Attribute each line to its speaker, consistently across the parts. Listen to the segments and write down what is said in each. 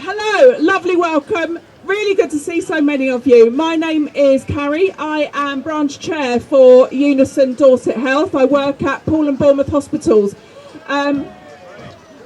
Speaker 1: Hello, lovely welcome. Really good to see so many of you. My name is Carrie. I am branch chair for Unison Dorset Health. I work at Poole and Bournemouth Hospitals. I'm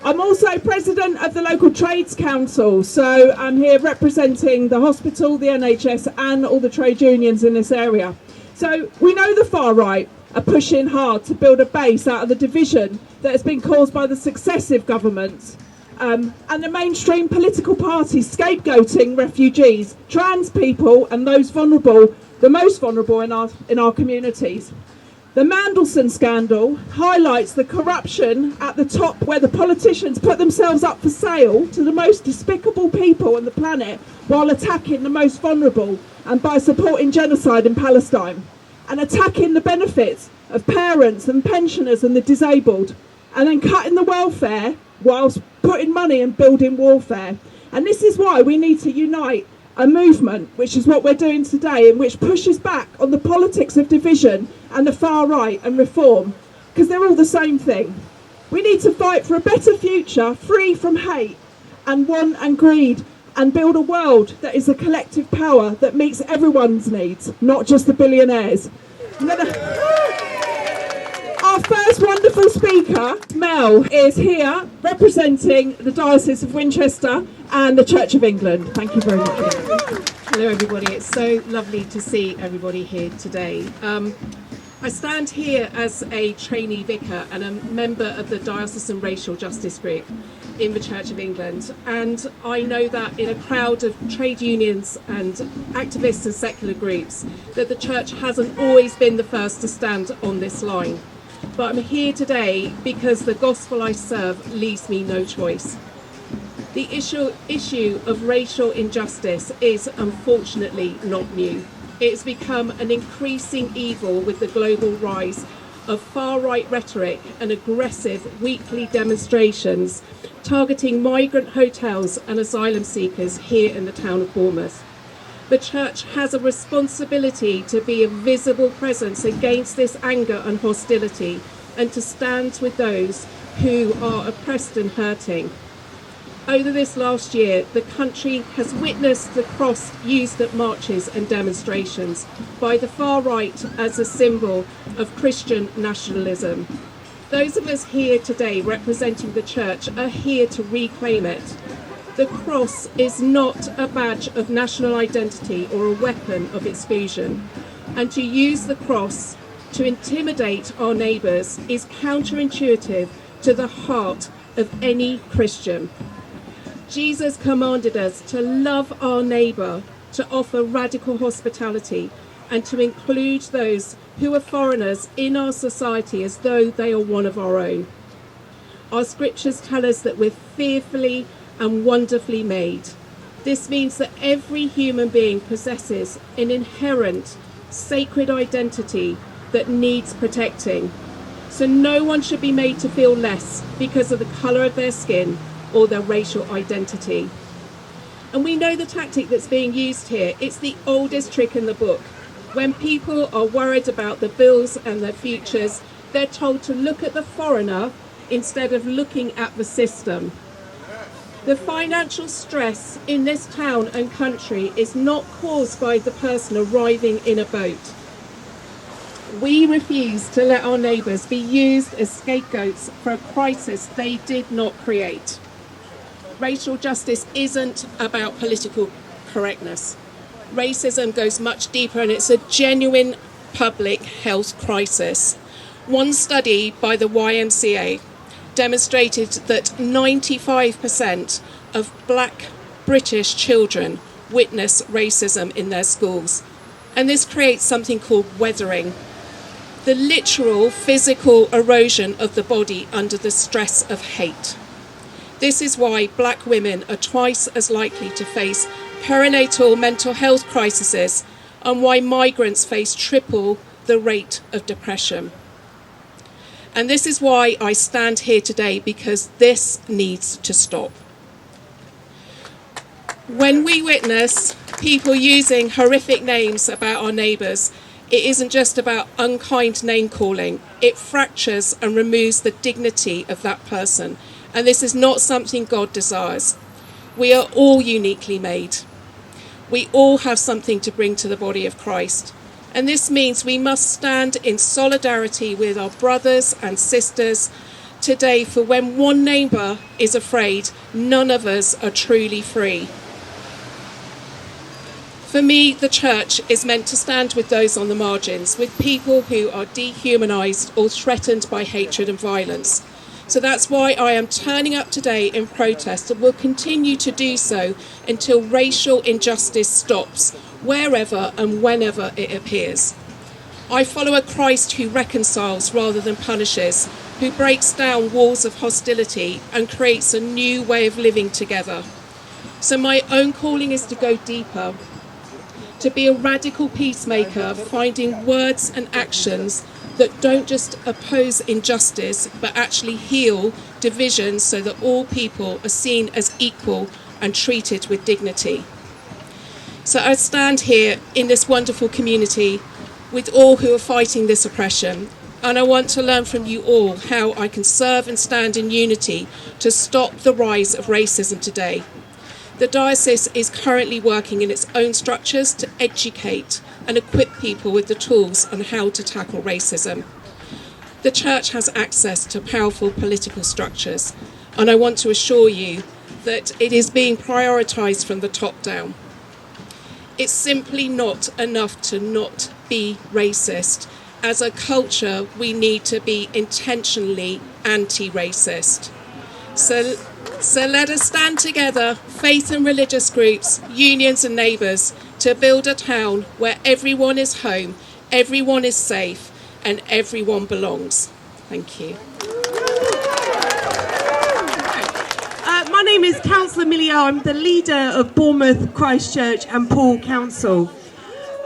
Speaker 1: also president of the local trades council, so I'm here representing the hospital, the NHS and all the trade unions in this area. So we know the far right are pushing hard to build a base out of the division that has been caused by the successive governments. And the mainstream political parties scapegoating refugees, trans people and those vulnerable, the most vulnerable in our communities. The Mandelson scandal highlights the corruption at the top, where the politicians put themselves up for sale to the most despicable people on the planet while attacking the most vulnerable, and by supporting genocide in Palestine and attacking the benefits of parents and pensioners and the disabled, and then cutting the welfare whilst putting money and building warfare. And this is why we need to unite a movement, which is what we're doing today, and which pushes back on the politics of division and the far right and reform, because they're all the same thing. We need to fight for a better future, free from hate and want and greed, and build a world that is a collective power that meets everyone's needs, not just the billionaires. Our first wonderful speaker, Mel, is here representing the Diocese of Winchester and the Church of England. Thank you very much.
Speaker 2: Hello everybody, it's so lovely to see everybody here today. I stand here as a trainee vicar and a member of the Diocesan Racial Justice Group in the Church of England, and I know that in a crowd of trade unions and activists and secular groups that the Church hasn't always been the first to stand on this line. But I'm here today because the gospel I serve leaves me no choice. The issue of racial injustice is unfortunately not new. It's become an increasing evil with the global rise of far-right rhetoric and aggressive weekly demonstrations targeting migrant hotels and asylum seekers here in the town of Bournemouth. The Church has a responsibility to be a visible presence against this anger and hostility, and to stand with those who are oppressed and hurting. Over this last year, the country has witnessed the cross used at marches and demonstrations by the far right as a symbol of Christian nationalism. Those of us here today representing the Church are here to reclaim it. The cross is not a badge of national identity or a weapon of exclusion, and to use the cross to intimidate our neighbours is counterintuitive to the heart of any Christian. Jesus commanded us to love our neighbour, to offer radical hospitality, and to include those who are foreigners in our society as though they are one of our own. Our scriptures tell us that we're fearfully and wonderfully made. This means that every human being possesses an inherent sacred identity that needs protecting. So no one should be made to feel less because of the colour of their skin or their racial identity. And we know the tactic that's being used here. It's the oldest trick in the book. When people are worried about the bills and their futures, they're told to look at the foreigner instead of looking at the system. The financial stress in this town and country is not caused by the person arriving in a boat. We refuse to let our neighbours be used as scapegoats for a crisis they did not create. Racial justice isn't about political correctness. Racism goes much deeper, and it's a genuine public health crisis. One study by the YMCA demonstrated that 95% of black British children witness racism in their schools. And this creates something called weathering, the literal physical erosion of the body under the stress of hate. This is why black women are twice as likely to face perinatal mental health crises, and why migrants face triple the rate of depression. And this is why I stand here today, because this needs to stop. When we witness people using horrific names about our neighbours, it isn't just about unkind name calling. It fractures and removes the dignity of that person. And this is not something God desires. We are all uniquely made. We all have something to bring to the body of Christ. And this means we must stand in solidarity with our brothers and sisters today, for when one neighbour is afraid, none of us are truly free. For me, the church is meant to stand with those on the margins, with people who are dehumanised or threatened by hatred and violence. So that's why I am turning up today in protest and will continue to do so until racial injustice stops, wherever and whenever it appears. I follow a Christ who reconciles rather than punishes, who breaks down walls of hostility and creates a new way of living together. So my own calling is to go deeper, to be a radical peacemaker, finding words and actions that don't just oppose injustice, but actually heal divisions so that all people are seen as equal and treated with dignity. So I stand here in this wonderful community with all who are fighting this oppression, and I want to learn from you all how I can serve and stand in unity to stop the rise of racism today. The diocese is currently working in its own structures to educate and equip people with the tools on how to tackle racism. The church has access to powerful political structures, and I want to assure you that it is being prioritised from the top down. It's simply not enough to not be racist. As a culture, we need to be intentionally anti-racist. So let us stand together, faith and religious groups, unions and neighbours, to build a town where everyone is home, everyone is safe, and everyone belongs. Thank you.
Speaker 3: My name is Councillor Millie. I'm the leader of Bournemouth, Christchurch and Poole Council.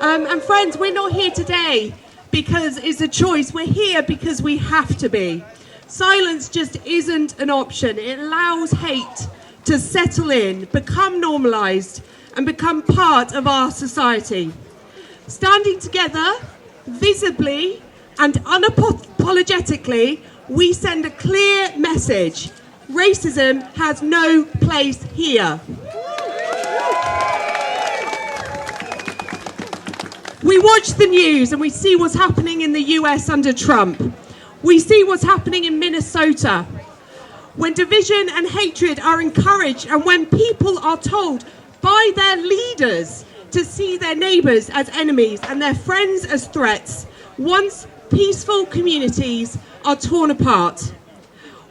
Speaker 3: And friends, we're not here today because it's a choice. We're here because we have to be. Silence just isn't an option. It allows hate to settle in, become normalised, and become part of our society. Standing together, visibly and unapologetically, we send a clear message. Racism has no place here. We watch the news and we see what's happening in the US under Trump. We see what's happening in Minnesota. When division and hatred are encouraged, and when people are told by their leaders to see their neighbours as enemies and their friends as threats, once peaceful communities are torn apart.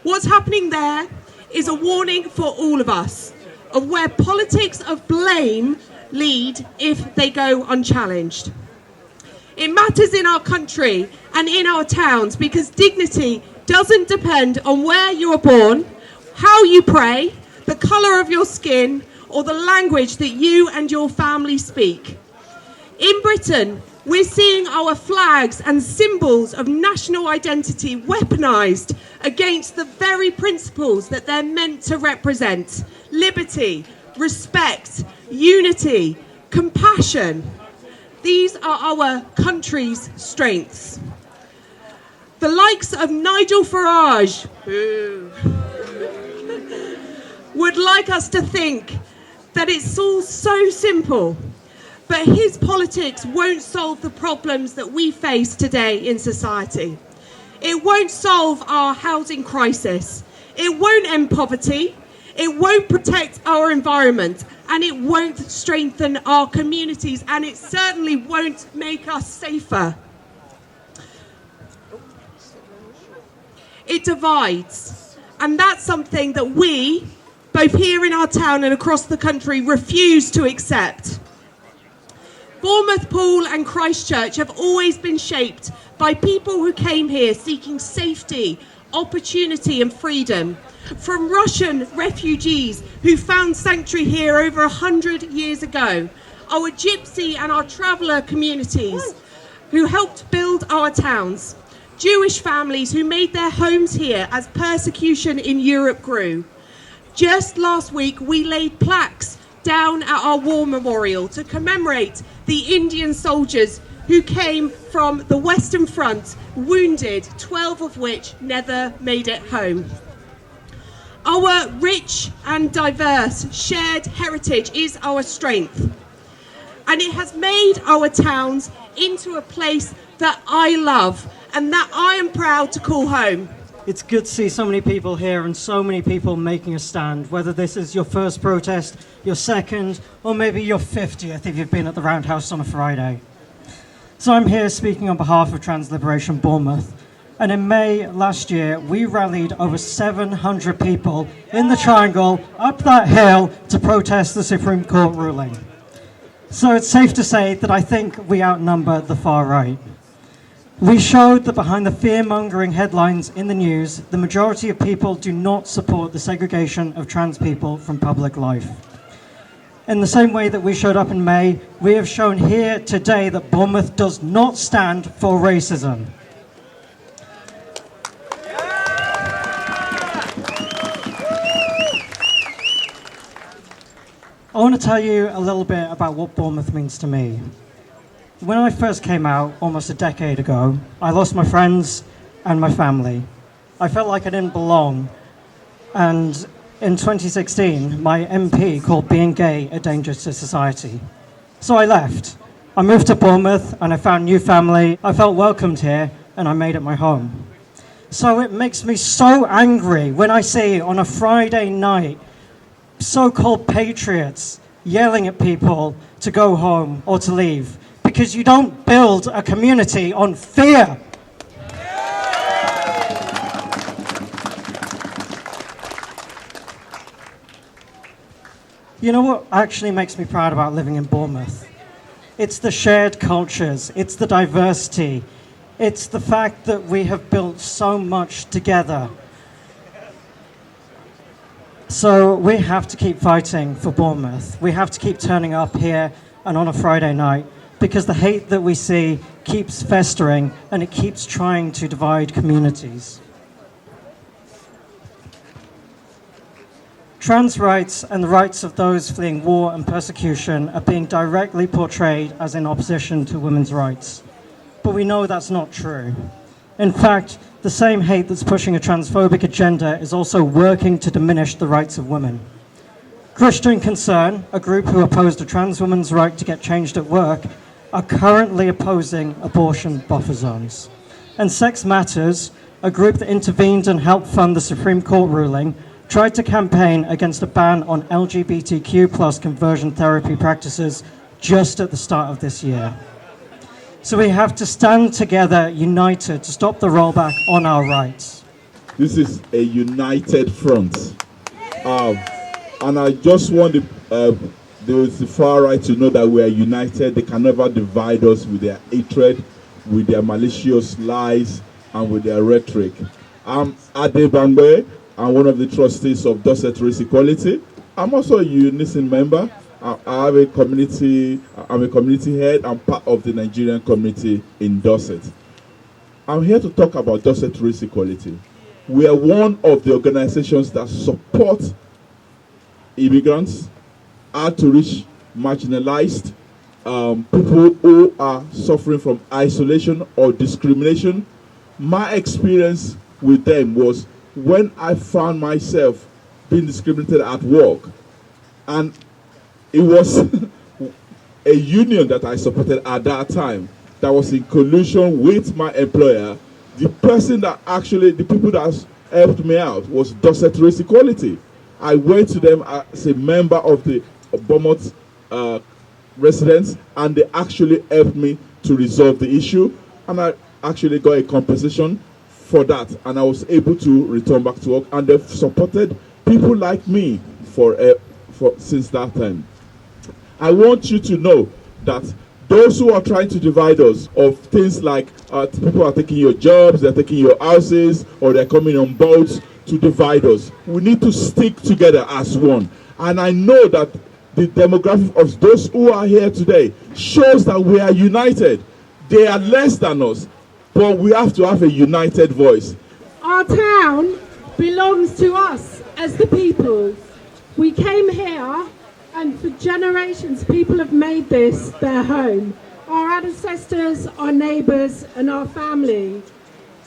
Speaker 3: What's happening there is a warning for all of us of where politics of blame lead if they go unchallenged. It matters in our country and in our towns because dignity doesn't depend on where you are born, how you pray, the colour of your skin, or the language that you and your family speak. In Britain, we're seeing our flags and symbols of national identity weaponised against the very principles that they're meant to represent: liberty, respect, unity, compassion. These are our country's strengths. The likes of Nigel Farage would like us to think that it's all so simple, but his politics won't solve the problems that we face today in society. It won't solve our housing crisis. It won't end poverty. It won't protect our environment, and it won't strengthen our communities, and it certainly won't make us safer. It divides, and that's something that we, both here in our town and across the country, refuse to accept. Bournemouth, Poole and Christchurch have always been shaped by people who came here seeking safety, opportunity and freedom. From Russian refugees who found sanctuary here over 100 years ago, our gypsy and our traveller communities who helped build our towns, Jewish families who made their homes here as persecution in Europe grew. Just last week, we laid plaques down at our war memorial to commemorate the Indian soldiers who came from the Western Front, wounded, 12 of which never made it home. Our rich and diverse shared heritage is our strength, and it has made our towns into a place that I love and that I am proud to call home.
Speaker 4: It's good to see so many people here and so many people making a stand, whether this is your first protest, your second, or maybe your 50th if you've been at the Roundhouse on a Friday. So I'm here speaking on behalf of Trans Liberation Bournemouth. And in May last year, we rallied over 700 people in the Triangle up that hill to protest the Supreme Court ruling. So it's safe to say that I think we outnumber the far right. We showed that behind the fear-mongering headlines in the news, the majority of people do not support the segregation of trans people from public life. In the same way that we showed up in May, we have shown here today that Bournemouth does not stand for racism. I want to tell you a little bit about what Bournemouth means to me. When I first came out, almost a decade ago, I lost my friends and my family. I felt like I didn't belong. And in 2016, my MP called being gay a danger to society. So I left. I moved to Bournemouth and I found new family. I felt welcomed here and I made it my home. So it makes me so angry when I see on a Friday night so-called patriots yelling at people to go home or to leave, because you don't build a community on fear. You know what actually makes me proud about living in Bournemouth? It's the shared cultures, it's the diversity, it's the fact that we have built so much together. So we have to keep fighting for Bournemouth. We have to keep turning up here and on a Friday night, because the hate that we see keeps festering and it keeps trying to divide communities. Trans rights and the rights of those fleeing war and persecution are being directly portrayed as in opposition to women's rights. But we know that's not true. In fact, the same hate that's pushing a transphobic agenda is also working to diminish the rights of women. Christian Concern, a group who opposed a trans woman's right to get changed at work, are currently opposing abortion buffer zones. And Sex Matters, a group that intervened and helped fund the Supreme Court ruling, tried to campaign against a ban on LGBTQ+ conversion therapy practices just at the start of this year. So we have to stand together, united, to stop the rollback on our rights.
Speaker 5: This is a united front. And I just want the far right to know that we are united. They can never divide us with their hatred, with their malicious lies, and with their rhetoric. I'm Ade Bangbe. I'm one of the trustees of Dorset Race Equality. I'm also a Unison member. I'm a community head. I'm part of the Nigerian community in Dorset. I'm here to talk about Dorset Race Equality. We are one of the organizations that support immigrants, hard to reach, marginalized, people who are suffering from isolation or discrimination. My experience with them was when I found myself being discriminated at work, and it was a union that I supported at that time that was in collusion with my employer. The people that helped me out was Dorset Race Equality. I went to them as a member of the Bournemouth residents, and they actually helped me to resolve the issue, and I actually got a compensation for that, and I was able to return back to work, and they've supported people like me for since that time. I want you to know that those who are trying to divide us of things like people are taking your jobs, they're taking your houses, or they're coming on boats to divide us. We need to stick together as one. And I know that the demographic of those who are here today shows that we are united. They are less than us, but we have to have a united voice.
Speaker 6: Our town belongs to us as the people. We came here, and for generations people have made this their home. Our ancestors, our neighbours and our family.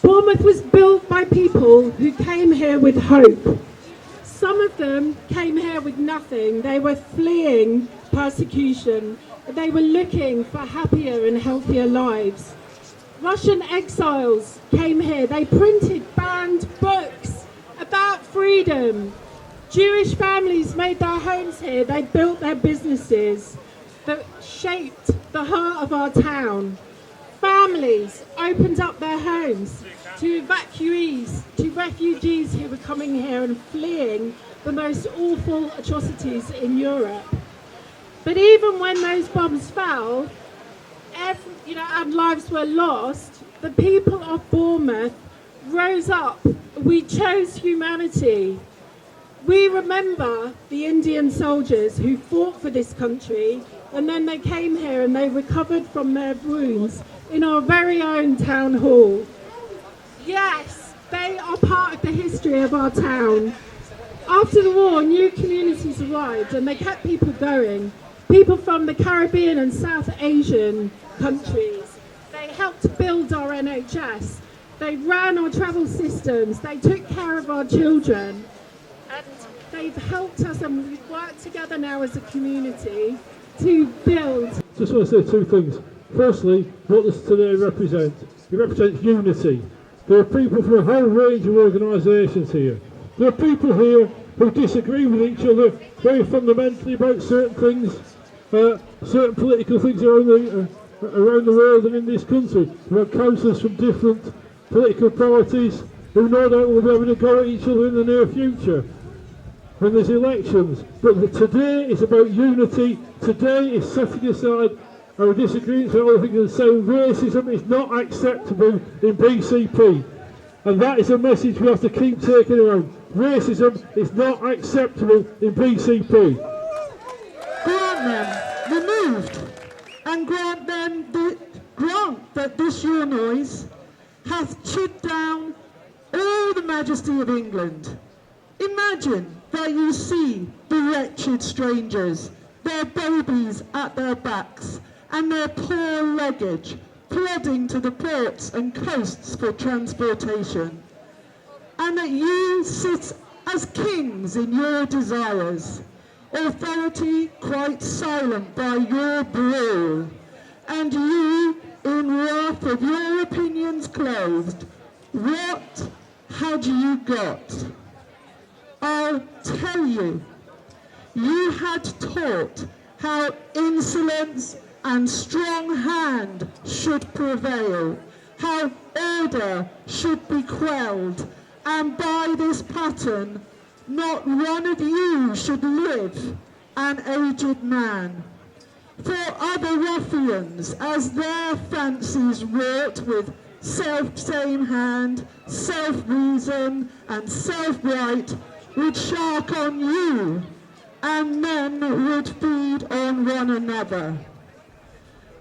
Speaker 6: Bournemouth was built by people who came here with hope. Some of them came here with nothing. They were fleeing persecution. They were looking for happier and healthier lives. Russian exiles came here. They printed banned books about freedom. Jewish families made their homes here. They built their businesses that shaped the heart of our town. Families opened up their homes to evacuees, to refugees who were coming here and fleeing the most awful atrocities in Europe. But even when those bombs fell, and lives were lost, the people of Bournemouth rose up. We chose humanity. We remember the Indian soldiers who fought for this country, and then they came here and they recovered from their wounds in our very own town hall. Yes, they are part of the history of our town. After the war, new communities arrived and they kept people going. People from the Caribbean and South Asian countries. They helped build our NHS. They ran our travel systems. They took care of our children. And they've helped us, and we've worked together now as a community to build.
Speaker 7: Just want to say two things. Firstly, what does today represent? It represents unity. There are people from a whole range of organisations here. There are people here who disagree with each other very fundamentally about certain things, certain political things around the world and in this country. There are councillors from different political parties who no doubt will be able to go at each other in the near future when there's elections. But today is about unity. Today is setting aside our disagreements and all things and saying racism is not acceptable in BCP. And that is a message we have to keep taking around. Racism is not acceptable in BCP.
Speaker 8: Grant them removed, and grant that this your noise hath chid down all the majesty of England. Imagine that you see the wretched strangers, their babies at their backs, and their poor luggage plodding to the ports and coasts for transportation, and that you sit as kings in your desires, authority quite silent by your brawl, and you in wrath of your opinions clothed. What had you got? I'll tell you. You had taught how insolence and strong hand should prevail, how order should be quelled, and by this pattern not one of you should live an aged man. For other ruffians, as their fancies wrought with self-same hand, self-reason, and self-right, would shark on you, and men would feed on one another.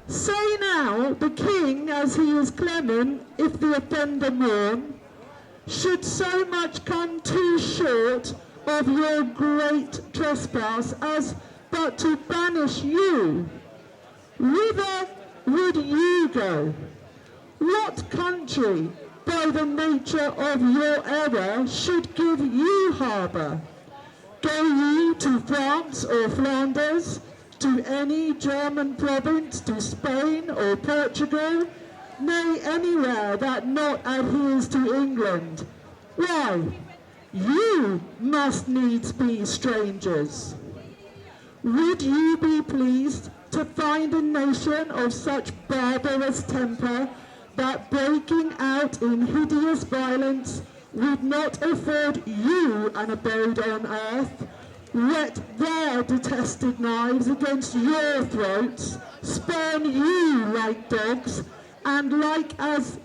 Speaker 8: Say now, the king, as he is clement, if the offender mourn, should so much come too short of your great trespass as but to banish you. Whither would you go? What country, by the nature of your error, should give you harbour? Go ye to France or Flanders, to any German province, to Spain or Portugal, nay, anywhere that not adheres to England? Why, you must needs be strangers. Would you be pleased to find a nation of such barbarous temper that breaking out in hideous violence would not afford you an abode on earth, whet their detested knives against your throats, spurn you like dogs, and like as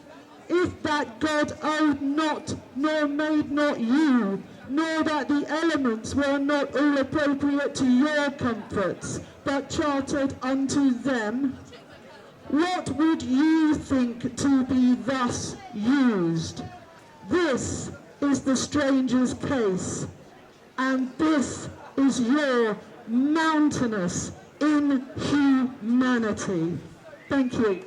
Speaker 8: if that God owed not, nor made not you, nor that the elements were not all appropriate to your comforts, but chartered unto them? What would you think to be thus used? This is the stranger's case, and this is your mountainous inhumanity. Thank you.